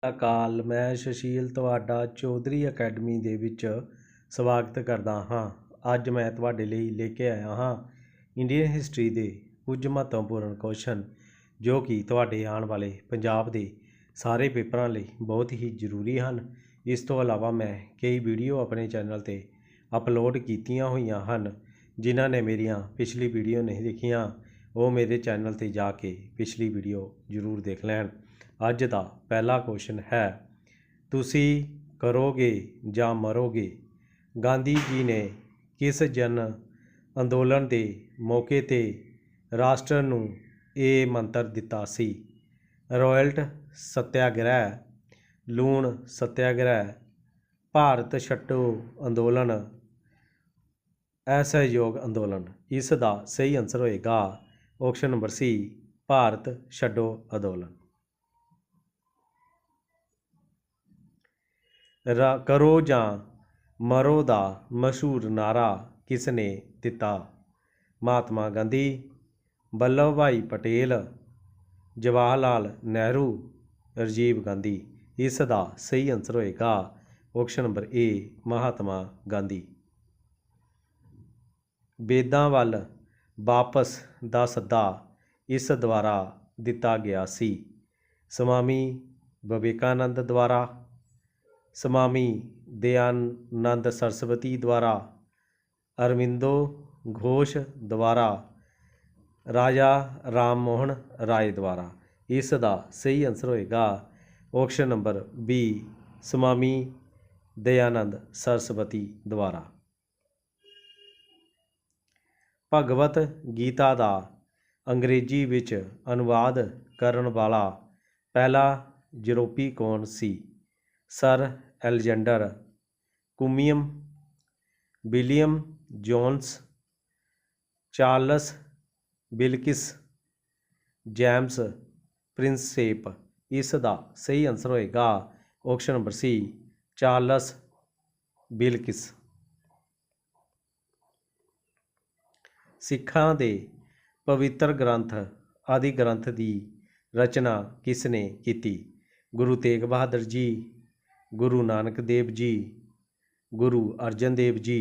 ਅਕਾਲ ਮੈਂ ਸੁਸ਼ੀਲ ਤੁਹਾਡਾ ਚੌਧਰੀ ਅਕੈਡਮੀ ਦੇ ਵਿੱਚ ਸਵਾਗਤ ਕਰਦਾ ਹਾਂ। ਅੱਜ ਮੈਂ ਤੁਹਾਡੇ ਲਈ ਲੈ ਕੇ ਆਇਆ ਹਾਂ ਇੰਡੀਅਨ ਹਿਸਟਰੀ ਦੇ ਕੁਝ ਮਹੱਤਵਪੂਰਨ ਕੁਐਸਚਨ ਜੋ ਕਿ ਤੁਹਾਡੇ ਆਉਣ ਵਾਲੇ ਪੰਜਾਬ ਦੇ ਸਾਰੇ ਪੇਪਰਾਂ ਲਈ ਬਹੁਤ ਹੀ ਜ਼ਰੂਰੀ ਹਨ। ਇਸ ਤੋਂ ਇਲਾਵਾ ਮੈਂ ਕਈ ਵੀਡੀਓ ਆਪਣੇ ਚੈਨਲ 'ਤੇ ਅਪਲੋਡ ਕੀਤੀਆਂ ਹੋਈਆਂ ਹਨ। ਜਿਨ੍ਹਾਂ ਨੇ ਮੇਰੀਆਂ ਪਿਛਲੀ ਵੀਡੀਓ ਨਹੀਂ ਦੇਖੀਆਂ ਉਹ ਮੇਰੇ ਚੈਨਲ 'ਤੇ ਜਾ ਕੇ ਪਿਛਲੀ ਵੀਡੀਓ ਜ਼ਰੂਰ ਦੇਖ ਲੈਣ। ਅੱਜ ਦਾ ਪਹਿਲਾ ਕੁਐਸਚਨ ਹੈ, ਤੁਸੀਂ ਕਰੋਗੇ ਜਾਂ ਮਰੋਗੇ। ਗਾਂਧੀ ਜੀ ਨੇ ਕਿਸ ਜਨ ਅੰਦੋਲਨ ਦੇ ਮੌਕੇ 'ਤੇ ਰਾਸ਼ਟਰ ਨੂੰ ਇਹ ਮੰਤਰ ਦਿੱਤਾ ਸੀ? ਰਾਇਲਟ ਸੱਤਿਆਗ੍ਰਹਿ, ਲੂਣ ਸੱਤਿਆਗ੍ਰਹਿ, ਭਾਰਤ ਛੱਡੋ ਅੰਦੋਲਨ, ਅਸਹਿਯੋਗ ਅੰਦੋਲਨ। ਇਸ ਦਾ ਸਹੀ ਆਨਸਰ ਹੋਏਗਾ ਆਪਸ਼ਨ ਨੰਬਰ ਸੀ, ਭਾਰਤ ਛੱਡੋ ਅੰਦੋਲਨ। ਕਰੋ ਜਾਂ ਮਰੋ ਦਾ ਮਸ਼ਹੂਰ ਨਾਅਰਾ ਕਿਸ ਨੇ ਦਿੱਤਾ? ਮਹਾਤਮਾ ਗਾਂਧੀ, ਵੱਲਭ ਭਾਈ ਪਟੇਲ, ਜਵਾਹਰ ਲਾਲ ਨਹਿਰੂ, ਰਾਜੀਵ ਗਾਂਧੀ। ਇਸ ਦਾ ਸਹੀ ਆਨਸਰ ਹੋਏਗਾ ਆਪਸ਼ਨ ਨੰਬਰ ਏ, ਮਹਾਤਮਾ ਗਾਂਧੀ। ਵੇਦਾਂ ਵੱਲ ਵਾਪਸ ਦਾ ਸੱਦਾ ਇਸ ਦੁਆਰਾ ਦਿੱਤਾ ਗਿਆ ਸੀ? ਸਵਾਮੀ ਵਿਵੇਕਾਨੰਦ ਦੁਆਰਾ, ਸਵਾਮੀ ਦਯਾਨੰਦ ਸਰਸਵਤੀ ਦੁਆਰਾ, ਅਰਵਿੰਦੋ ਘੋਸ਼ ਦੁਆਰਾ, ਰਾਜਾ ਰਾਮ ਮੋਹਨ ਰਾਏ ਦੁਆਰਾ। ਇਸ ਦਾ ਸਹੀ ਆਨਸਰ ਹੋਏਗਾ option number B, Swami Dayanand Saraswati ਦੁਆਰਾ। ਭਗਵਤ ਗੀਤਾ ਦਾ ਅੰਗਰੇਜ਼ੀ ਵਿੱਚ ਅਨੁਵਾਦ ਕਰਨ ਵਾਲਾ ਪਹਿਲਾ ਯੂਰਪੀ ਕੌਣ ਸੀ? ਸਰ ਅਲੈਗਜ਼ੈਂਡਰ ਕੁਮੀਅਮ, William Jones, Charles Wilkins, James Prinsep. ਇਸ ਦਾ ਸਹੀ ਆਨਸਰ ਹੋਏਗਾ option number C, Charles Wilkins. ਸਿੱਖਾਂ ਦੇ ਪਵਿੱਤਰ ਗ੍ਰੰਥ ਆਦਿ ਗ੍ਰੰਥ ਦੀ ਰਚਨਾ ਕਿਸ ਨੇ ਕੀਤੀ? ਗੁਰੂ ਤੇਗ ਬਹਾਦਰ ਜੀ, ਗੁਰੂ ਨਾਨਕ ਦੇਵ ਜੀ, ਗੁਰੂ ਅਰਜਨ ਦੇਵ ਜੀ,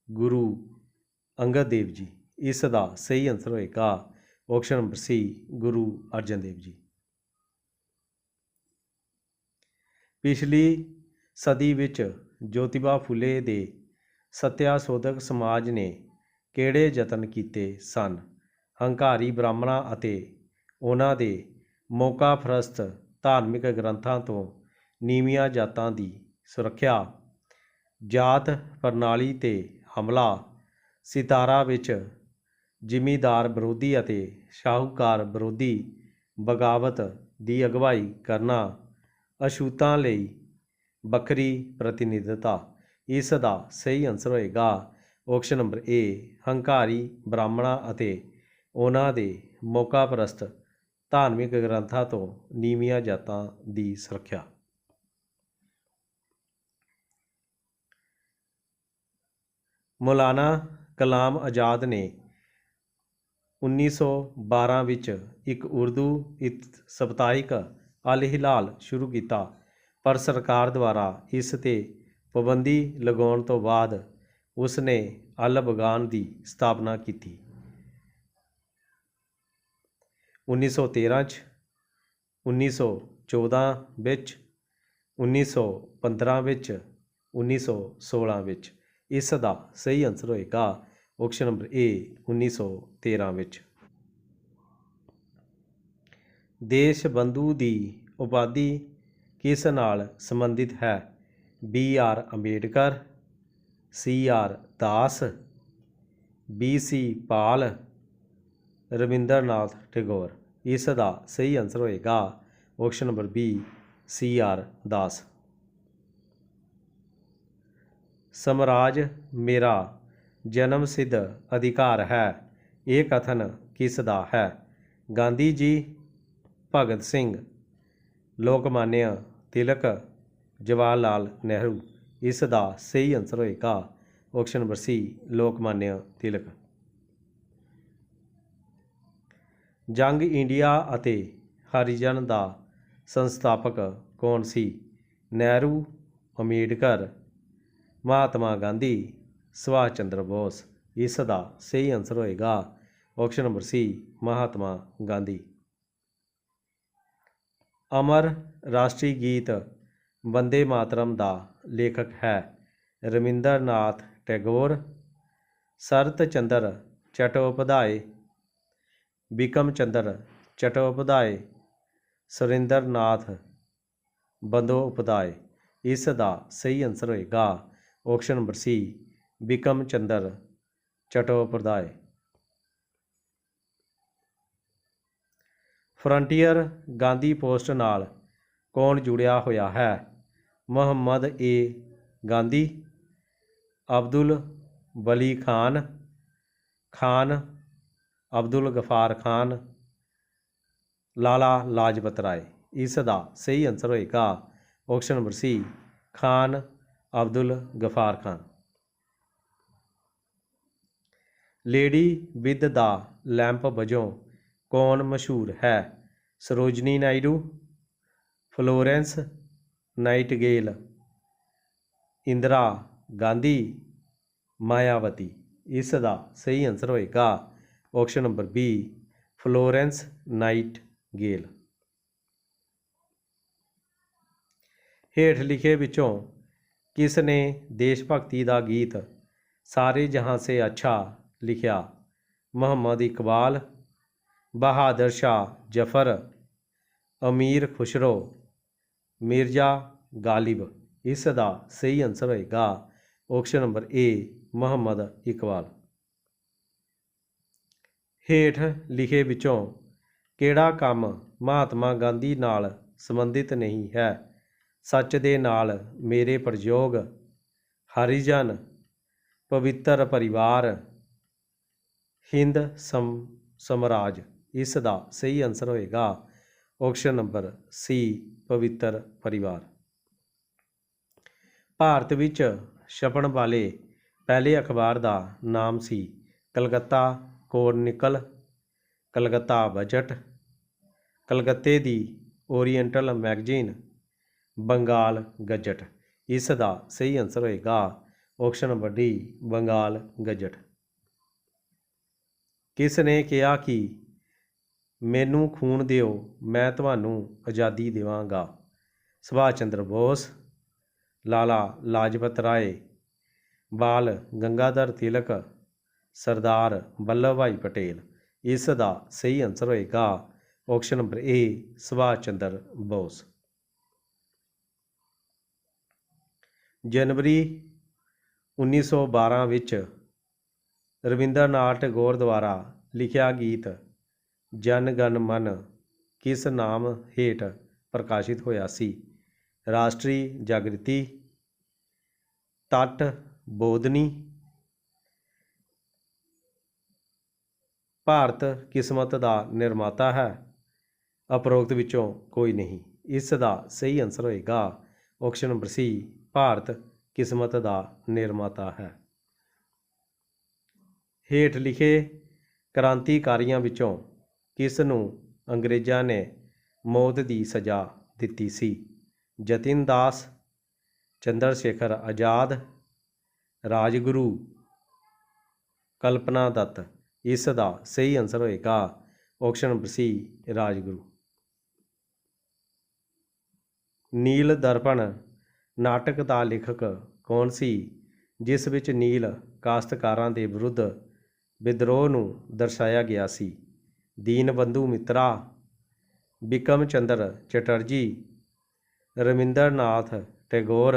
ਗੁਰੂ ਅੰਗਦ ਦੇਵ ਜੀ। ਇਸ ਦਾ ਸਹੀ ਆਨਸਰ ਹੋਏਗਾ ਆਪਸ਼ਨ ਨੰਬਰ ਸੀ, ਗੁਰੂ ਅਰਜਨ ਦੇਵ ਜੀ। ਪਿਛਲੀ ਸਦੀ ਵਿੱਚ ਜੋਤੀਬਾ ਫੂਲੇ ਦੇ ਸੱਤਿਆ ਸੋਧਕ ਸਮਾਜ ਨੇ ਕਿਹੜੇ ਯਤਨ ਕੀਤੇ ਸਨ? ਹੰਕਾਰੀ ਬ੍ਰਾਹਮਣਾਂ ਅਤੇ ਉਹਨਾਂ ਦੇ ਮੌਕਾ ਪ੍ਰਸਤ ਧਾਰਮਿਕ ਗ੍ਰੰਥਾਂ ਤੋਂ ਨੀਵੀਆਂ ਜਾਤਾਂ ਦੀ ਸੁਰੱਖਿਆ, ਜਾਤ ਪ੍ਰਣਾਲੀ 'ਤੇ ਹਮਲਾ, ਸਿਤਾਰਾ ਵਿੱਚ ਜ਼ਿਮੀਂਦਾਰ ਵਿਰੋਧੀ ਅਤੇ ਸ਼ਾਹੂਕਾਰ ਵਿਰੋਧੀ ਬਗਾਵਤ ਦੀ ਅਗਵਾਈ ਕਰਨਾ, ਅਛੂਤਾਂ ਲਈ ਵੱਖਰੀ ਪ੍ਰਤੀਨਿਧਤਾ। ਇਸ ਦਾ ਸਹੀ ਆਨਸਰ ਹੋਏਗਾ ਆਪਸ਼ਨ ਨੰਬਰ ਏ, ਹੰਕਾਰੀ ਬ੍ਰਾਹਮਣਾਂ ਅਤੇ ਉਹਨਾਂ ਦੇ ਮੌਕਾ ਪ੍ਰਸਤ ਧਾਰਮਿਕ ਗ੍ਰੰਥਾਂ ਤੋਂ ਨੀਵੀਆਂ ਜਾਤਾਂ ਦੀ ਸੁਰੱਖਿਆ। ਮੌਲਾਨਾ ਕਲਾਮ ਆਜ਼ਾਦ ਨੇ 1912 ਵਿੱਚ ਇੱਕ ਉਰਦੂ ਸਪਤਾਹਿਕ ਅਲ ਹਿਲਾਲ ਸ਼ੁਰੂ ਕੀਤਾ, ਪਰ ਸਰਕਾਰ ਦੁਆਰਾ ਇਸ 'ਤੇ ਪਾਬੰਦੀ ਲਗਾਉਣ ਤੋਂ ਬਾਅਦ ਉਸ ਨੇ ਅਲ ਬਗਾਨ ਦੀ ਸਥਾਪਨਾ ਕੀਤੀ। 1913 'ਚ, 1914 ਵਿੱਚ, 1915 ਵਿੱਚ, 1916 ਵਿੱਚ। ਇਸ ਦਾ ਸਹੀ ਆਨਸਰ ਹੋਏਗਾ ਆਪਸ਼ਨ ਨੰਬਰ ਏ, 1913 ਵਿੱਚ। ਦੇਸ਼ ਬੰਧੂ ਦੀ ਉਪਾਧੀ ਕਿਸ ਨਾਲ ਸੰਬੰਧਿਤ ਹੈ? B R Ambedkar, C R Das, B C Pal, Rabindranath Tagore. ਇਸ ਦਾ ਸਹੀ ਆਨਸਰ ਹੋਏਗਾ option number B, C R Das. ਸਵਰਾਜ ਮੇਰਾ ਜਨਮ ਸਿੱਧ ਅਧਿਕਾਰ ਹੈ, ਇਹ ਕਥਨ ਕਿਸ ਦਾ ਹੈ? ਗਾਂਧੀ ਜੀ, ਭਗਤ ਸਿੰਘ, ਲੋਕਮਾਨਿਆ ਤਿਲਕ, ਜਵਾਹਰ ਲਾਲ ਨਹਿਰੂ। ਇਸ ਦਾ ਸਹੀ ਆਨਸਰ ਹੋਏਗਾ ਆਪਸ਼ਨ ਨੰਬਰ ਸੀ, ਲੋਕਮਾਨਿਆ ਤਿਲਕ। ਜੰਗ ਇੰਡੀਆ ਅਤੇ ਹਰੀਜਨ ਦਾ ਸੰਸਥਾਪਕ ਕੌਣ ਸੀ? ਨਹਿਰੂ, ਅੰਬੇਡਕਰ, ਮਹਾਤਮਾ ਗਾਂਧੀ, ਸੁਭਾਸ਼ ਚੰਦਰ ਬੋਸ। ਇਸ ਦਾ ਸਹੀ ਆਨਸਰ ਹੋਏਗਾ ਆਪਸ਼ਨ ਨੰਬਰ ਸੀ, ਮਹਾਤਮਾ ਗਾਂਧੀ। ਅਮਰ ਰਾਸ਼ਟਰੀ ਗੀਤ ਵੰਦੇ ਮਾਤਰਮ ਦਾ ਲੇਖਕ ਹੈ? ਰਵਿੰਦਰ ਨਾਥ ਟੈਗੋਰ, ਸ਼ਰਤ ਚੰਦਰ ਚਟੋਪਾਧਿਆਏ, ਬਿਕਮ ਚੰਦਰ ਚਟੋਪਾਧਿਆਏ, ਸੁਰਿੰਦਰ ਨਾਥ ਬੰਦੋਪਾਧਿਆਏ। ਇਸ ਦਾ ਸਹੀ ਆਨਸਰ ਹੋਏਗਾ option number C, Bankim Chandra Chattopadhyay. Frontier Gandhi post ਨਾਲ ਕੌਣ ਜੁੜਿਆ ਹੋਇਆ ਹੈ? ਮੁਹੰਮਦ ਏ ਗਾਂਧੀ, ਅਬਦੁਲ ਵਲੀ ਖਾਨ, ਅਬਦੁਲ ਗਫਾਰ ਖਾਨ, ਲਾਲਾ ਲਾਜਪਤ ਰਾਏ। ਇਸ ਦਾ ਸਹੀ ਆਨਸਰ ਹੋਏਗਾ option number C, Khan Abdul Ghaffar Khan. Lady with the lamp ਵਜੋਂ ਕੌਣ ਮਸ਼ਹੂਰ ਹੈ? ਸਰੋਜਨੀ ਨਾਇਡੂ, ਫਲੋਰੈਂਸ ਨਾਈਟਗੇਲ, ਇੰਦਰਾ ਗਾਂਧੀ, ਮਾਇਆਵਤੀ। ਇਸ ਦਾ ਸਹੀ ਆਨਸਰ ਹੋਏਗਾ ਆਪਸ਼ਨ ਨੰਬਰ ਬੀ, ਫਲੋਰੈਂਸ ਨਾਈਟਗੇਲ। ਹੇਠ ਲਿਖੇ ਵਿੱਚੋਂ ਕਿਸ ਨੇ ਦੇਸ਼ ਭਗਤੀ ਦਾ ਗੀਤ ਸਾਰੇ ਜਹਾਂ ਸੇ ਅੱਛਾ ਲਿਖਿਆ? ਮੁਹੰਮਦ ਇਕਬਾਲ, ਬਹਾਦਰ ਸ਼ਾਹ ਜ਼ਫਰ, ਅਮੀਰ ਖੁਸਰੋ, ਮਿਰਜ਼ਾ ਗਾਲਿਬ। ਇਸ ਦਾ ਸਹੀ ਆਨਸਰ ਹੋਏਗਾ ਆਪਸ਼ਨ ਨੰਬਰ ਏ, ਮੁਹੰਮਦ ਇਕਬਾਲ। ਹੇਠ ਲਿਖੇ ਵਿੱਚੋਂ ਕਿਹੜਾ ਕੰਮ ਮਹਾਤਮਾ ਗਾਂਧੀ ਨਾਲ ਸੰਬੰਧਿਤ ਨਹੀਂ ਹੈ? ਸੱਚ ਦੇ ਨਾਲ ਮੇਰੇ ਪ੍ਰਯੋਗ, ਹਰੀਜਨ, ਪਵਿੱਤਰ ਪਰਿਵਾਰ, ਹਿੰਦ ਸਮਰਾਜ। ਇਸ ਦਾ ਸਹੀ ਆਨਸਰ ਹੋਏਗਾ ਆਪਸ਼ਨ ਨੰਬਰ ਸੀ, ਪਵਿੱਤਰ ਪਰਿਵਾਰ। ਭਾਰਤ ਵਿੱਚ ਛਪਣ ਵਾਲੇ ਪਹਿਲੇ ਅਖਬਾਰ ਦਾ ਨਾਮ ਸੀ? ਕਲਕੱਤਾ ਕ੍ਰੋਨਿਕਲ, ਕਲਕੱਤਾ ਬਜਟ, ਕਲਕੱਤੇ ਦੀ ਓਰੀਐਂਟਲ ਮੈਗਜ਼ੀਨ, ਬੰਗਾਲ ਗਜਟ। ਇਸ ਦਾ ਸਹੀ ਆਨਸਰ ਹੋਏਗਾ option number D, Bengal gazette. ਕਿਸ ਨੇ ਕਿਹਾ ਕਿ ਮੈਨੂੰ ਖੂਨ ਦਿਓ ਮੈਂ ਤੁਹਾਨੂੰ ਆਜ਼ਾਦੀ ਦੇਵਾਂਗਾ? ਸੁਭਾਸ਼ ਚੰਦਰ ਬੋਸ, ਲਾਲਾ ਲਾਜਪਤ ਰਾਏ, ਬਾਲ ਗੰਗਾਧਰ ਤਿਲਕ, ਸਰਦਾਰ ਵੱਲਭ ਭਾਈ ਪਟੇਲ। ਇਸ ਦਾ ਸਹੀ ਆਨਸਰ ਹੋਏਗਾ ਆਪਸ਼ਨ ਨੰਬਰ ਏ, ਸੁਭਾਸ਼ ਚੰਦਰ ਬੋਸ। ਜਨਵਰੀ 1912 ਵਿੱਚ ਰਵਿੰਦਰਨਾਥ ਟੈਗੋਰ ਦੁਆਰਾ ਲਿਖਿਆ ਗੀਤ ਜਨ ਗਣ ਮਨ ਕਿਸ ਨਾਮ ਹੇਠ ਪ੍ਰਕਾਸ਼ਿਤ ਹੋਇਆ ਸੀ? ਰਾਸ਼ਟਰੀ ਜਾਗ੍ਰਿਤੀ, ਤਟ ਬੋਧਨੀ, ਭਾਰਤ ਕਿਸਮਤ ਦਾ ਨਿਰਮਾਤਾ ਹੈ, ਉਪਰੋਕਤ ਵਿੱਚੋਂ ਕੋਈ ਨਹੀਂ। ਇਸ ਦਾ ਸਹੀ ਆਨਸਰ ਹੋਏਗਾ ਆਪਸ਼ਨ ਨੰਬਰ ਸੀ, ਭਾਰਤ ਕਿਸਮਤ ਦਾ ਨਿਰਮਾਤਾ ਹੈ। ਹੇਠ ਲਿਖੇ ਕ੍ਰਾਂਤੀਕਾਰੀਆਂ ਵਿੱਚੋਂ ਕਿਸ ਨੂੰ ਅੰਗਰੇਜ਼ਾਂ ਨੇ ਮੌਤ ਦੀ ਸਜ਼ਾ ਦਿੱਤੀ ਸੀ? ਜਤਿਨ ਦਾਸ, ਚੰਦਰ ਸ਼ੇਖਰ ਆਜ਼ਾਦ, ਰਾਜਗੁਰੂ, ਕਲਪਨਾ ਦੱਤ। ਇਸ ਦਾ ਸਹੀ ਆਨਸਰ ਹੋਏਗਾ ਆਪਸ਼ਨ ਨੰਬਰ ਸੀ, ਰਾਜਗੁਰੂ। ਨੀਲ ਦਰਪਣ ਨਾਟਕ ਦਾ ਲੇਖਕ ਕੌਣ ਸੀ, ਜਿਸ ਵਿੱਚ ਨੀਲ ਕਾਸ਼ਤਕਾਰਾਂ ਦੇ ਵਿਰੁੱਧ ਵਿਦਰੋਹ ਨੂੰ ਦਰਸਾਇਆ ਗਿਆ ਸੀ? ਦੀਨ ਬੰਧੂ ਮਿੱਤਰਾ, ਬਿਕਮ ਚੰਦਰ ਚਟਰਜੀ, ਰਵਿੰਦਰਨਾਥ ਟੈਗੋਰ,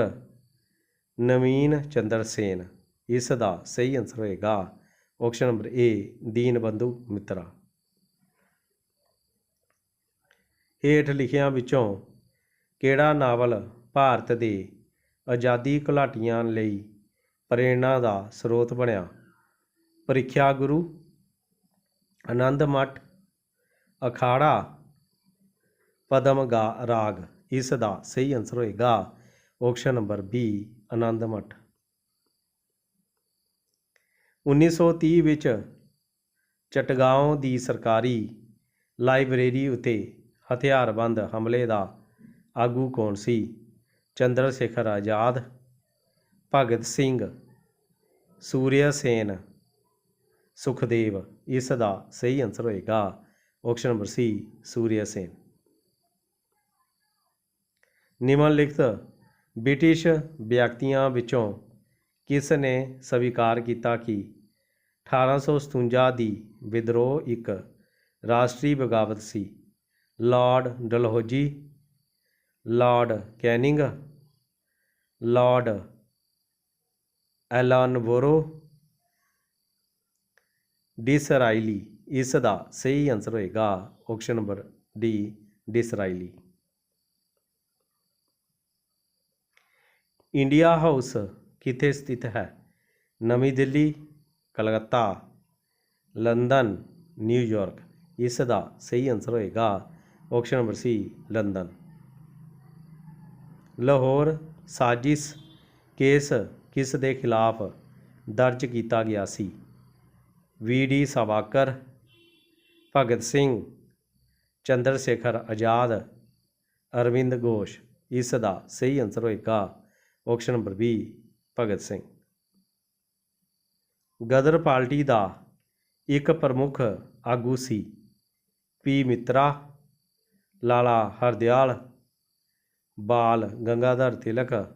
ਨਵੀਨ ਚੰਦਰ ਸੇਨ। ਇਸ ਦਾ ਸਹੀ ਆਨਸਰ ਹੋਏਗਾ ਆਪਸ਼ਨ ਨੰਬਰ ਏ, ਦੀਨ ਬੰਧੂ ਮਿੱਤਰਾ। ਹੇਠ ਲਿਖਿਆਂ ਵਿੱਚੋਂ ਕਿਹੜਾ ਨਾਵਲ ਭਾਰਤ ਦੇ ਆਜ਼ਾਦੀ ਘੁਲਾਟੀਆਂ ਲਈ ਪ੍ਰੇਰਣਾ ਦਾ ਸਰੋਤ ਬਣਿਆ? ਪ੍ਰੀਖਿਆ ਗੁਰੂ, ਆਨੰਦ ਮਠ, ਅਖਾੜਾ, ਪਦਮ ਰਾਗ। ਇਸ ਦਾ ਸਹੀ ਆਨਸਰ ਹੋਏਗਾ ਆਪਸ਼ਨ ਨੰਬਰ ਬੀ, ਆਨੰਦ ਮਠ। 1930 ਵਿੱਚ ਚਟਗਾਓਂ ਦੀ ਸਰਕਾਰੀ ਲਾਇਬ੍ਰੇਰੀ ਉੱਤੇ ਹਥਿਆਰਬੰਦ ਹਮਲੇ ਦਾ ਆਗੂ ਕੌਣ ਸੀ? ਚੰਦਰ ਸ਼ੇਖਰ ਆਜ਼ਾਦ, ਭਗਤ ਸਿੰਘ, ਸੂਰਿਆ ਸੇਨ, ਸੁਖਦੇਵ। ਇਸ ਦਾ ਸਹੀ ਆਨਸਰ ਹੋਏਗਾ ਆਪਸ਼ਨ ਨੰਬਰ ਸੀ, ਸੂਰਿਆ ਸੇਨ। ਨਿਮਨਲਿਖਤ ਬ੍ਰਿਟਿਸ਼ ਵਿਅਕਤੀਆਂ ਵਿੱਚੋਂ ਕਿਸ ਨੇ ਸਵੀਕਾਰ ਕੀਤਾ ਕਿ 1857 ਦੀ ਵਿਦਰੋਹ ਇੱਕ ਰਾਸ਼ਟਰੀ ਬਗਾਵਤ ਸੀ? Lord Dalhousie, Lord Canning, Lord Ellenborough, Disraeli. ਇਸ ਦਾ ਸਹੀ ਆਨਸਰ ਹੋਏਗਾ option number D, Disraeli. India House ਕਿੱਥੇ ਸਥਿਤ ਹੈ? ਨਵੀਂ ਦਿੱਲੀ, ਕਲਕੱਤਾ, ਲੰਦਨ, ਨਿਊਯਾਰਕ। ਇਸ ਦਾ ਸਹੀ ਆਨਸਰ ਹੋਏਗਾ ਆਪਸ਼ਨ ਨੰਬਰ ਸੀ, ਲੰਦਨ। ਲਾਹੌਰ ਸਾਜ਼ਿਸ਼ ਕੇਸ ਕਿਸ ਦੇ ਖਿਲਾਫ ਦਰਜ ਕੀਤਾ ਗਿਆ ਸੀ? ਵੀ.ਡੀ. ਸਾਵਰਕਰ, ਭਗਤ ਸਿੰਘ, ਚੰਦਰ ਸ਼ੇਖਰ ਆਜ਼ਾਦ, ਅਰਵਿੰਦ ਘੋਸ਼। ਇਸ ਦਾ ਸਹੀ ਆਨਸਰ ਹੋਏਗਾ option number B, Bhagat Singh. ਗਦਰ ਪਾਰਟੀ ਦਾ ਇੱਕ ਪ੍ਰਮੁੱਖ ਆਗੂ ਸੀ? ਪੀ. ਮਿੱਤਰਾ, ਲਾਲਾ ਹਰਦਿਆਲ, ਬਾਲ ਗੰਗਾਧਰ ਤਿਲਕ,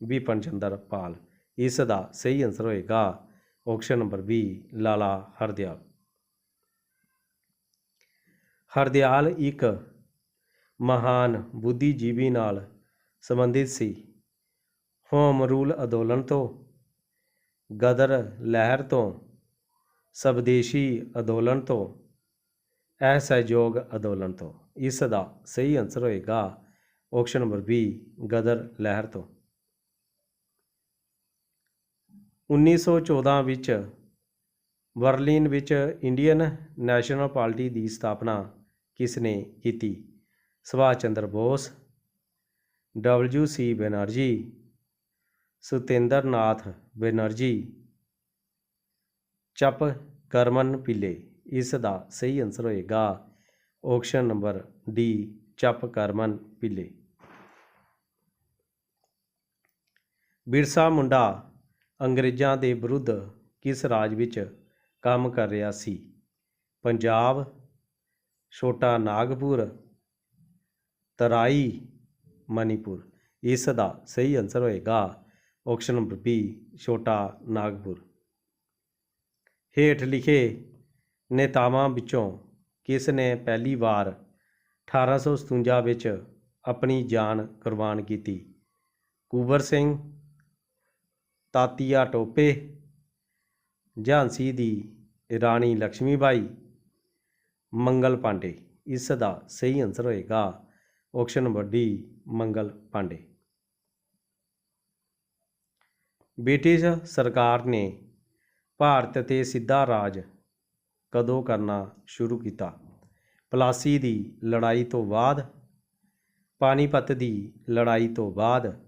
ਬਿਪਨ ਚੰਦਰ ਪਾਲ। ਇਸ ਦਾ ਸਹੀ ਆਨਸਰ ਹੋਏਗਾ ਆਪਸ਼ਨ ਨੰਬਰ ਬੀ, ਲਾਲਾ ਹਰਦਿਆਲ। ਹਰਦਿਆਲ ਇੱਕ ਮਹਾਨ ਬੁੱਧੀਜੀਵੀ ਨਾਲ ਸੰਬੰਧਿਤ ਸੀ। ਹੋਮ ਰੂਲ ਅੰਦੋਲਨ ਤੋਂ, ਗਦਰ ਲਹਿਰ ਤੋਂ, ਸਵਦੇਸ਼ੀ ਅੰਦੋਲਨ ਤੋਂ, ਅਸਹਿਯੋਗ ਅੰਦੋਲਨ ਤੋਂ। ਇਸ ਦਾ ਸਹੀ ਆਨਸਰ ਹੋਏਗਾ ਆਪਸ਼ਨ ਨੰਬਰ ਬੀ, ਗਦਰ ਲਹਿਰ ਤੋਂ। 1914 ਵਿੱਚ ਬਰਲਿਨ ਵਿੱਚ ਇੰਡੀਅਨ ਨੈਸ਼ਨਲ ਪਾਰਟੀ ਦੀ ਸਥਾਪਨਾ ਕਿਸ ਨੇ ਕੀਤੀ? ਸੁਭਾਸ਼ ਚੰਦਰ ਬੋਸ, W.C. ਬੈਨਰਜੀ, ਸਤਿੰਦਰ ਨਾਥ ਬੈਨਰਜੀ, ਚੱਪ ਕਰਮਨ ਪਿੱਲੇ। ਇਸ ਦਾ ਸਹੀ ਆਨਸਰ ਹੋਏਗਾ ਆਪਸ਼ਨ ਨੰਬਰ ਡੀ, ਚੱਪ ਕਰਮਨ ਪਿੱਲੇ। ਬਿਰਸਾ ਮੁੰਡਾ ਅੰਗਰੇਜ਼ਾਂ ਦੇ ਵਿਰੁੱਧ ਕਿਸ ਰਾਜ ਵਿੱਚ ਕੰਮ ਕਰ ਰਿਹਾ ਸੀ? ਪੰਜਾਬ, ਛੋਟਾ ਨਾਗਪੁਰ, ਤਰਾਈ, ਮਣੀਪੁਰ। ਇਸ ਦਾ ਸਹੀ ਆਨਸਰ ਹੋਏਗਾ ਆਪਸ਼ਨ ਨੰਬਰ ਬੀ, ਛੋਟਾ ਨਾਗਪੁਰ। ਹੇਠ ਲਿਖੇ ਨੇਤਾਵਾਂ ਵਿੱਚੋਂ ਕਿਸ ਨੇ ਪਹਿਲੀ ਵਾਰ 1857 ਵਿੱਚ ਆਪਣੀ ਜਾਨ ਕੁਰਬਾਨ ਕੀਤੀ? ਕੁੰਵਰ ਸਿੰਘ, ਤਾਤੀਆ ਟੋਪੇ, ਝਾਂਸੀ ਦੀ ਰਾਣੀ ਲక్ష్ਮੀਬਾਈ, ਮੰਗਲ ਪਾਂਡੇ। ਇਸ ਦਾ ਸਹੀ ਆਨਸਰ ਹੋਏਗਾ option number D, Mangal Pandey. British ਸਰਕਾਰ ਨੇ ਭਾਰਤ 'ਤੇ ਸਿੱਧਾ ਰਾਜ ਕਦੋਂ ਕਰਨਾ ਸ਼ੁਰੂ ਕੀਤਾ? ਪਲਾਸੀ ਦੀ ਲੜਾਈ ਤੋਂ ਬਾਅਦ, ਪਾਣੀਪਤ ਦੀ ਲੜਾਈ ਤੋਂ ਬਾਅਦ,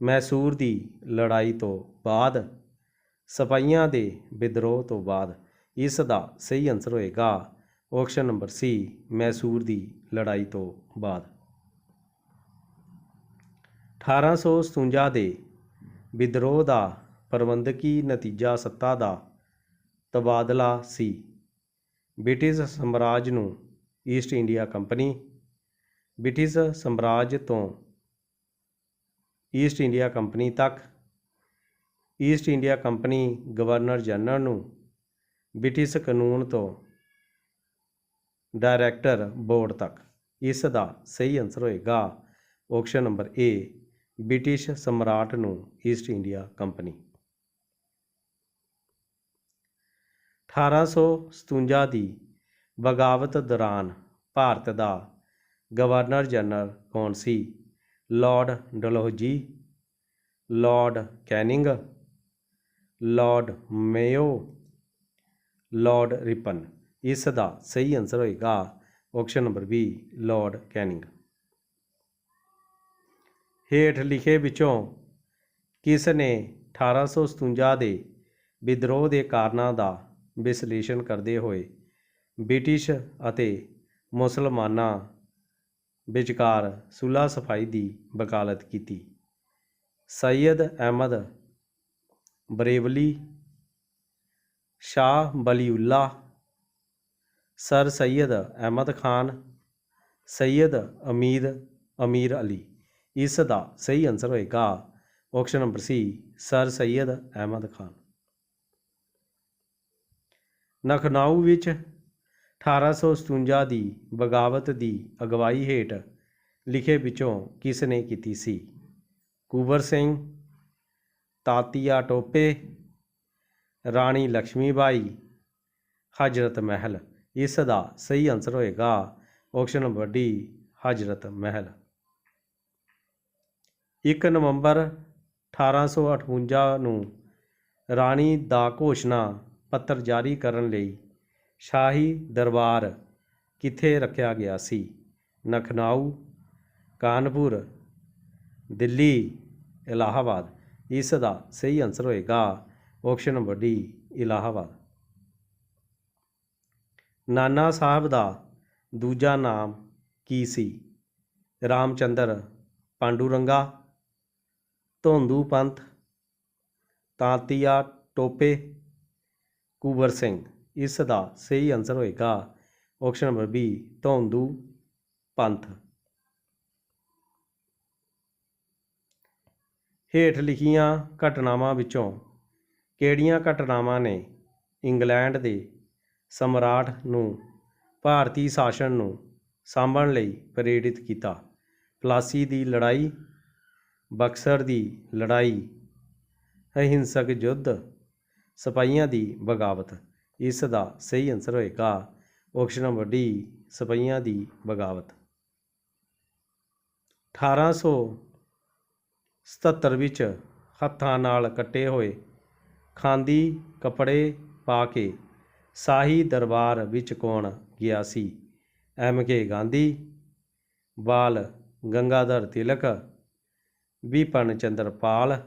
ਮੈਸੂਰ ਦੀ ਲੜਾਈ ਤੋਂ ਬਾਅਦ, ਸਿਪਾਹੀਆਂ ਦੇ ਵਿਦਰੋਹ ਤੋਂ ਬਾਅਦ। ਇਸ ਦਾ ਸਹੀ ਆਨਸਰ ਹੋਏਗਾ ਆਪਸ਼ਨ ਨੰਬਰ ਸੀ, ਮੈਸੂਰ ਦੀ ਲੜਾਈ ਤੋਂ ਬਾਅਦ। 1857 ਦੇ ਵਿਦਰੋਹ ਦਾ ਪ੍ਰਬੰਧਕੀ ਨਤੀਜਾ ਸੱਤਾ ਦਾ ਤਬਾਦਲਾ ਸੀ। ਬ੍ਰਿਟਿਸ਼ ਸਾਮਰਾਜ ਨੂੰ ਈਸਟ ਇੰਡੀਆ ਕੰਪਨੀ, ਬ੍ਰਿਟਿਸ਼ ਸਾਮਰਾਜ ਤੋਂ ਈਸਟ ਇੰਡੀਆ ਕੰਪਨੀ ਤੱਕ, East India company governor general ਨੂੰ, ਬ੍ਰਿਟਿਸ਼ ਕਾਨੂੰਨ ਤੋਂ ਡਾਇਰੈਕਟਰ ਬੋਰਡ ਤੱਕ। ਇਸ ਦਾ ਸਹੀ ਆਨਸਰ ਹੋਏਗਾ ਆਪਸ਼ਨ ਨੰਬਰ ਏ, ਬ੍ਰਿਟਿਸ਼ ਸਮਰਾਟ ਨੂੰ ਈਸਟ ਇੰਡੀਆ ਕੰਪਨੀ। 1857 ਦੀ ਬਗਾਵਤ ਦੌਰਾਨ ਭਾਰਤ ਦਾ ਗਵਰਨਰ ਜਨਰਲ ਕੌਣ ਸੀ? Lord Dalhousie, Lord Canning, Lord Mayo, Lord Ripon. ਇਸ ਦਾ ਸਹੀ ਆਨਸਰ ਹੋਏਗਾ option number B, Lord Canning. ਹੇਠ ਲਿਖੇ ਵਿੱਚੋਂ ਕਿਸ ਨੇ 1857 ਦੇ ਵਿਦਰੋਹ ਦੇ ਕਾਰਨਾਂ ਦਾ ਵਿਸ਼ਲੇਸ਼ਣ ਕਰਦੇ ਹੋਏ ਬ੍ਰਿਟਿਸ਼ ਅਤੇ ਮੁਸਲਮਾਨਾਂ ਵਿਚਕਾਰ ਸੁਲ੍ਹਾ ਸਫਾਈ ਦੀ ਵਕਾਲਤ ਕੀਤੀ। ਸੈਯਦ ਅਹਿਮਦ ਬਰੇਵਲੀ, ਸ਼ਾਹ ਵਲੀਉੱਲਾ, ਸਰ ਸੈਯਦ ਅਹਿਮਦ ਖਾਨ, ਸੈਯਦ ਅਮੀਰ ਅਲੀ। ਇਸ ਦਾ ਸਹੀ ਆਨਸਰ ਹੋਏਗਾ ਆਪਸ਼ਨ ਨੰਬਰ ਸੀ, ਸਰ ਸੈਯਦ ਅਹਿਮਦ ਖਾਨ। ਲਖਨਊ ਵਿੱਚ 1857 ਦੀ ਬਗਾਵਤ ਦੀ ਅਗਵਾਈ ਹੇਠ ਲਿਖੇ ਵਿੱਚੋਂ ਕਿਸ ਨੇ ਕੀਤੀ ਸੀ? ਕੁੰਵਰ ਸਿੰਘ, ਤਾਤੀਆ ਟੋਪੇ, ਰਾਣੀ ਲక్ష్ਮੀ ਬਾਈ, ਹਜ਼ਰਤ ਮਹਿਲ। ਇਸ ਦਾ ਸਹੀ ਆਨਸਰ ਹੋਏਗਾ ਆਪਸ਼ਨ ਨੰਬਰ ਡੀ, ਹਜ਼ਰਤ ਮਹਿਲ। 1 ਨਵੰਬਰ 1858 ਨੂੰ ਰਾਣੀ ਦਾ ਘੋਸ਼ਣਾ ਪੱਤਰ ਜਾਰੀ ਕਰਨ ਲਈ ਸ਼ਾਹੀ ਦਰਬਾਰ ਕਿੱਥੇ ਰੱਖਿਆ ਗਿਆ ਸੀ? ਲਖਨਊ, ਕਾਨਪੁਰ, ਦਿੱਲੀ, ਇਲਾਹਾਬਾਦ। ਇਸ ਦਾ ਸਹੀ ਆਨਸਰ ਹੋਏਗਾ option number D, Allahabad. Nana Sahib ਦਾ ਦੂਜਾ ਨਾਮ ਕੀ ਸੀ? ਰਾਮਚੰਦਰ ਪਾਂਡੂਰੰਗਾ, ਧੋਂਦੂ ਪੰਥ, ਤਾਂਤੀਆ ਟੋਪੇ, ਕੁੰਵਰ ਸਿੰਘ। ਇਸ ਦਾ ਸਹੀ ਆਨਸਰ ਹੋਏਗਾ ਆਪਸ਼ਨ ਨੰਬਰ ਬੀ, ਧੋਂਦੂ ਪੰਥ। ਹੇਠ ਲਿਖੀਆਂ ਘਟਨਾਵਾਂ ਵਿੱਚੋਂ ਕਿਹੜੀਆਂ ਘਟਨਾਵਾਂ ਨੇ ਇੰਗਲੈਂਡ ਦੇ ਸਮਰਾਟ ਨੂੰ ਭਾਰਤੀ ਸ਼ਾਸਨ ਨੂੰ ਸਾਂਭਣ ਲਈ ਪ੍ਰੇਰਿਤ ਕੀਤਾ? ਪਲਾਸੀ ਦੀ ਲੜਾਈ, ਬਕਸਰ ਦੀ ਲੜਾਈ, ਅਹਿੰਸਕ ਯੁੱਧ, ਸਿਪਾਹੀਆਂ ਦੀ ਬਗਾਵਤ। ਇਸ ਦਾ ਸਹੀ ਆਨਸਰ ਹੋਏਗਾ ਆਪਸ਼ਨ ਨੰਬਰ ਡੀ, ਸਿਪਾਹੀਆਂ ਦੀ ਬਗਾਵਤ। 1877 ਵਿੱਚ ਹੱਥਾਂ ਨਾਲ ਕੱਟੇ ਹੋਏ ਖਾਦੀ ਕੱਪੜੇ ਪਾ ਕੇ ਸ਼ਾਹੀ ਦਰਬਾਰ ਵਿੱਚ ਕੌਣ ਗਿਆ ਸੀ? M.K. ਗਾਂਧੀ, ਬਾਲ ਗੰਗਾਧਰ ਤਿਲਕ, ਬਿਪਨ ਚੰਦਰ ਪਾਲ,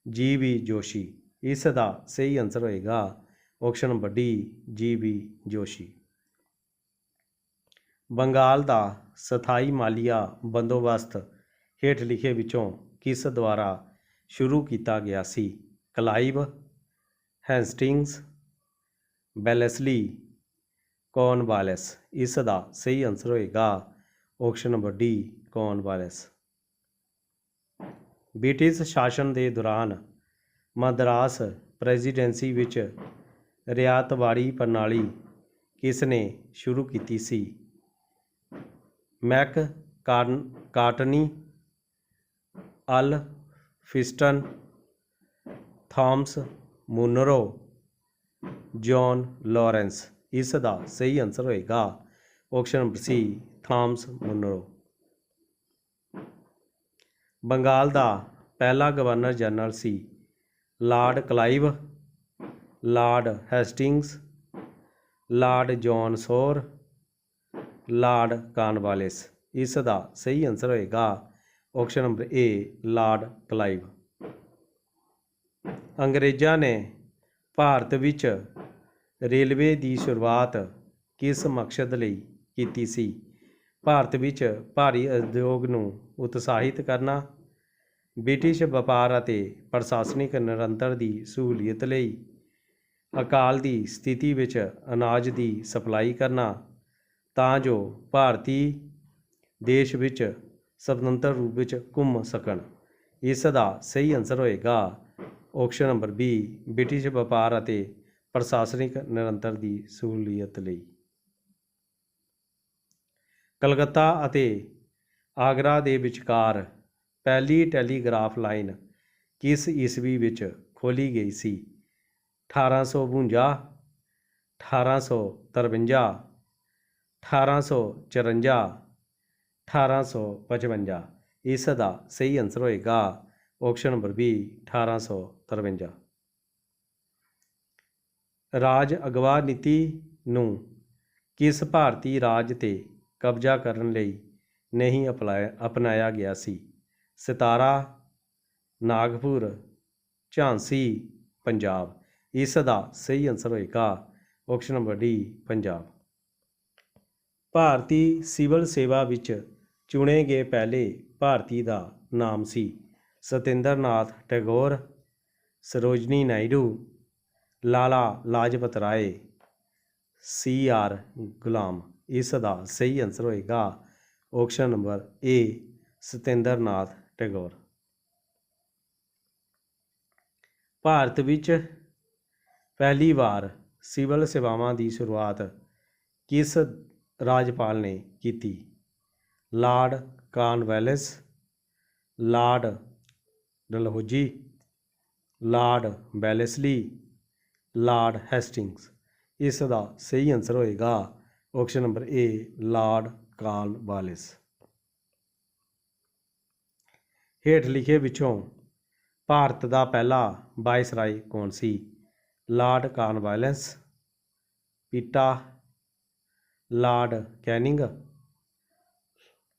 G.B. ਜੋਸ਼ੀ। ਇਸ ਦਾ ਸਹੀ ਆਨਸਰ ਹੋਏਗਾ option number D, G.B. Joshi. Bengal ਦਾ ਸਥਾਈ ਮਾਲੀਆ ਬੰਦੋਬਸਤ ਹੇਠ ਲਿਖੇ ਵਿੱਚੋਂ ਕਿਸ ਦੁਆਰਾ ਸ਼ੁਰੂ ਕੀਤਾ ਗਿਆ ਸੀ? ਕਲਾਈਵ, ਹੈਸਟਿੰਗਸ, ਵੈਲੇਸਲੀ, ਕੌਰਨਵਾਲਿਸ। ਇਸ ਦਾ ਸਹੀ ਆਨਸਰ ਹੋਏਗਾ ਆਪਸ਼ਨ ਨੰਬਰ ਡੀ, ਕੌਰਨਵਾਲਿਸ। ਬ੍ਰਿਟਿਸ਼ ਸ਼ਾਸਨ ਦੇ ਦੌਰਾਨ ਮਦਰਾਸ ਪ੍ਰੈਜ਼ੀਡੈਂਸੀ ਵਿੱਚ ਰਿਆਇਤਵਾੜੀ ਪ੍ਰਣਾਲੀ ਕਿਸ ਨੇ ਸ਼ੁਰੂ ਕੀਤੀ ਸੀ? Macartney, Elphinstone, Thomas Munro, John Lawrence. ਇਸ ਦਾ ਸਹੀ ਆਨਸਰ ਹੋਏਗਾ option number C, Thomas Munro. Bengal ਦਾ ਪਹਿਲਾ ਗਵਰਨਰ ਜਨਰਲ ਸੀ? Lord Clive, Lord Hastings, Lord John Shore, Lord Cornwallis. ਇਸ ਦਾ ਸਹੀ ਆਨਸਰ ਹੋਏਗਾ option number A, Lord Clive. ਅੰਗਰੇਜ਼ਾਂ ਨੇ ਭਾਰਤ ਵਿੱਚ ਰੇਲਵੇ ਦੀ ਸ਼ੁਰੂਆਤ ਕਿਸ ਮਕਸਦ ਲਈ ਕੀਤੀ ਸੀ? ਭਾਰਤ ਵਿੱਚ ਭਾਰੀ ਉਦਯੋਗ ਨੂੰ ਉਤਸ਼ਾਹਿਤ ਕਰਨਾ, ਬ੍ਰਿਟਿਸ਼ ਵਪਾਰ ਅਤੇ ਪ੍ਰਸ਼ਾਸਨਿਕ ਨਿਯੰਤਰਣ ਦੀ ਸਹੂਲਤ ਲਈ, ਅਕਾਲ ਦੀ ਸਥਿਤੀ ਵਿੱਚ ਅਨਾਜ ਦੀ ਸਪਲਾਈ ਕਰਨਾ, ਤਾਂ ਜੋ ਭਾਰਤੀ ਦੇਸ਼ ਵਿੱਚ ਸੁਤੰਤਰ ਰੂਪ ਵਿੱਚ ਘੁੰਮ ਸਕਣ। ਇਸ ਦਾ ਸਹੀ ਆਨਸਰ ਹੋਏਗਾ ਆਪਸ਼ਨ ਨੰਬਰ ਬੀ, ਬ੍ਰਿਟਿਸ਼ ਵਪਾਰ ਅਤੇ ਪ੍ਰਸ਼ਾਸਨਿਕ ਨਿਯੰਤਰਣ ਦੀ ਸਹੂਲਤ ਲਈ। ਕਲਕੱਤਾ ਅਤੇ ਆਗਰਾ ਦੇ ਵਿਚਕਾਰ ਪਹਿਲੀ ਟੈਲੀਗ੍ਰਾਫ ਲਾਈਨ ਕਿਸ ਈਸਵੀ ਵਿੱਚ ਖੋਲ੍ਹੀ ਗਈ ਸੀ? 1852, 1853, 1854, 1855। ਇਸ ਦਾ ਸਹੀ ਆਨਸਰ ਹੋਏਗਾ ਆਪਸ਼ਨ ਨੰਬਰ ਬੀ, 1853। ਰਾਜ ਅਗਵਾ ਨੀਤੀ ਨੂੰ ਕਿਸ ਭਾਰਤੀ ਰਾਜ 'ਤੇ ਕਬਜ਼ਾ ਕਰਨ ਲਈ ਨਹੀਂ ਅਪਣਾਇਆ ਗਿਆ ਸੀ? ਸਤਾਰਾ, ਨਾਗਪੁਰ, ਝਾਂਸੀ, ਪੰਜਾਬ। ਇਸ ਦਾ ਸਹੀ ਆਨਸਰ ਹੋਏਗਾ ਆਪਸ਼ਨ ਨੰਬਰ ਡੀ, ਪੰਜਾਬ। ਭਾਰਤੀ ਸਿਵਲ ਸੇਵਾ ਵਿੱਚ ਚੁਣੇ ਗਏ ਪਹਿਲੇ ਭਾਰਤੀ ਦਾ ਨਾਮ ਸੀ ਸਤਿੰਦਰ ਨਾਥ ਟੈਗੋਰ, ਸਰੋਜਨੀ ਨਾਇਡੂ, ਲਾਲਾ ਲਾਜਪਤ ਰਾਏ, CR ਗੁਲਾਮ। ਇਸ ਦਾ ਸਹੀ ਆਨਸਰ ਹੋਏਗਾ option number A Satinder Nath Tagore. Bharat ਵਿੱਚ ਪਹਿਲੀ ਵਾਰ ਸਿਵਲ ਸੇਵਾਵਾਂ ਦੀ ਸ਼ੁਰੂਆਤ ਕਿਸ ਰਾਜਪਾਲ ਨੇ ਕੀਤੀ? Lord Cornwallis, Lord Dalhousie, Lord Wellesley, Lord Hastings. ਇਸ ਦਾ ਸਹੀ ਆਨਸਰ ਹੋਏਗਾ option number A Lord Cornwallis. ਹੇਠ ਲਿਖੇ ਵਿੱਚੋਂ ਭਾਰਤ ਦਾ ਪਹਿਲਾ ਵਾਇਸਰਾਏ ਕੌਣ ਸੀ? ਲਾਰਡ ਕਾਰਨਵਾਲਿਸ, ਪੀਟਾ, ਲਾਰਡ ਕੈਨਿੰਗ,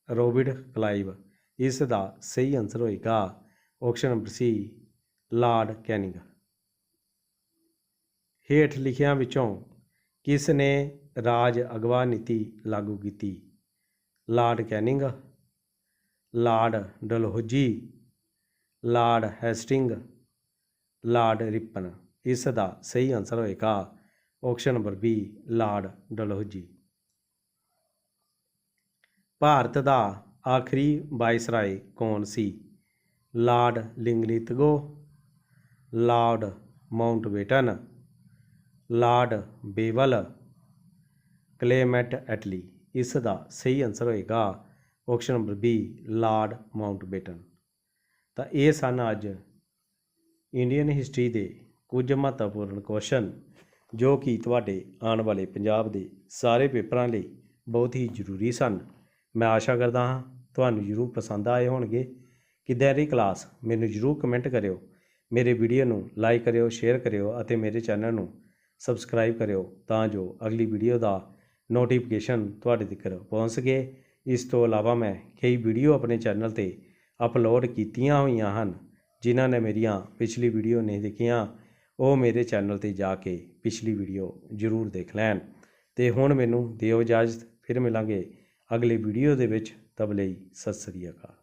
ਰੋਬਰਟ ਕਲਾਈਵ। ਇਸ ਦਾ ਸਹੀ ਆਨਸਰ ਹੋਏਗਾ option number C Lord Canning. ਹੇਠ ਲਿਖਿਆਂ ਵਿੱਚੋਂ ਕਿਸ ਨੇ ਰਾਜ ਅਗਵਾ ਨੀਤੀ ਲਾਗੂ ਕੀਤੀ? Lord Canning, Lord Dalhousie, Lord Hasting, Lord Ripon. ਇਸ ਦਾ ਸਹੀ ਆਨਸਰ ਹੋਏਗਾ option number B Lord Dalhousie. Bharat ਦਾ ਆਖਰੀ ਵਾਇਸਰਾਏ ਕੌਣ ਸੀ? Lord Linlithgow, Lord Mountbatten, Lord Wavell, Clement Attlee. ਇਸ ਦਾ ਸਹੀ ਆਨਸਰ ਹੋਏਗਾ option number B Lord Mountbatten. ਤਾਂ ਇਹ ਸਨ ਅੱਜ ਇੰਡੀਅਨ ਹਿਸਟਰੀ ਦੇ ਕੁਝ ਮਹੱਤਵਪੂਰਨ ਕੁਐਸਚਨ ਜੋ ਕਿ ਤੁਹਾਡੇ ਆਉਣ ਵਾਲੇ ਪੰਜਾਬ ਦੇ ਸਾਰੇ ਪੇਪਰਾਂ ਲਈ ਬਹੁਤ ਹੀ ਜ਼ਰੂਰੀ ਸਨ। ਮੈਂ ਆਸ਼ਾ ਕਰਦਾ ਹਾਂ ਤੁਹਾਨੂੰ ਜ਼ਰੂਰ ਪਸੰਦ ਆਏ ਹੋਣਗੇ। ਕਿੱਦਾਂ ਦੀ ਕਲਾਸ ਮੈਨੂੰ ਜ਼ਰੂਰ ਕਮੈਂਟ ਕਰਿਓ। ਮੇਰੇ ਵੀਡੀਓ ਨੂੰ ਲਾਈਕ ਕਰਿਓ, ਸ਼ੇਅਰ ਕਰਿਓ ਅਤੇ ਮੇਰੇ ਚੈਨਲ ਨੂੰ ਸਬਸਕ੍ਰਾਈਬ ਕਰਿਓ ਤਾਂ ਜੋ ਅਗਲੀ ਵੀਡੀਓ ਦਾ ਨੋਟੀਫਿਕੇਸ਼ਨ ਤੁਹਾਡੇ ਤੱਕ ਪਹੁੰਚ ਸਕੇ। ਇਸ ਤੋਂ ਇਲਾਵਾ ਮੈਂ ਕਈ ਵੀਡੀਓ ਆਪਣੇ ਚੈਨਲ 'ਤੇ ਅਪਲੋਡ ਕੀਤੀਆਂ ਹੋਈਆਂ ਹਨ। ਜਿਨ੍ਹਾਂ ਨੇ ਮੇਰੀਆਂ ਪਿਛਲੀ ਵੀਡੀਓ ਨਹੀਂ ਦੇਖੀਆਂ ਉਹ ਮੇਰੇ ਚੈਨਲ 'ਤੇ ਜਾ ਕੇ ਪਿਛਲੀ ਵੀਡੀਓ ਜ਼ਰੂਰ ਦੇਖ ਲੈਣ। ਅਤੇ ਹੁਣ ਮੈਨੂੰ ਦਿਓ ਇਜਾਜ਼ਤ, ਫਿਰ ਮਿਲਾਂਗੇ ਅਗਲੇ ਵੀਡੀਓ ਦੇ ਵਿੱਚ। ਤਬ ਲਈ ਸਤਿ ਸ੍ਰੀ ਅਕਾਲ।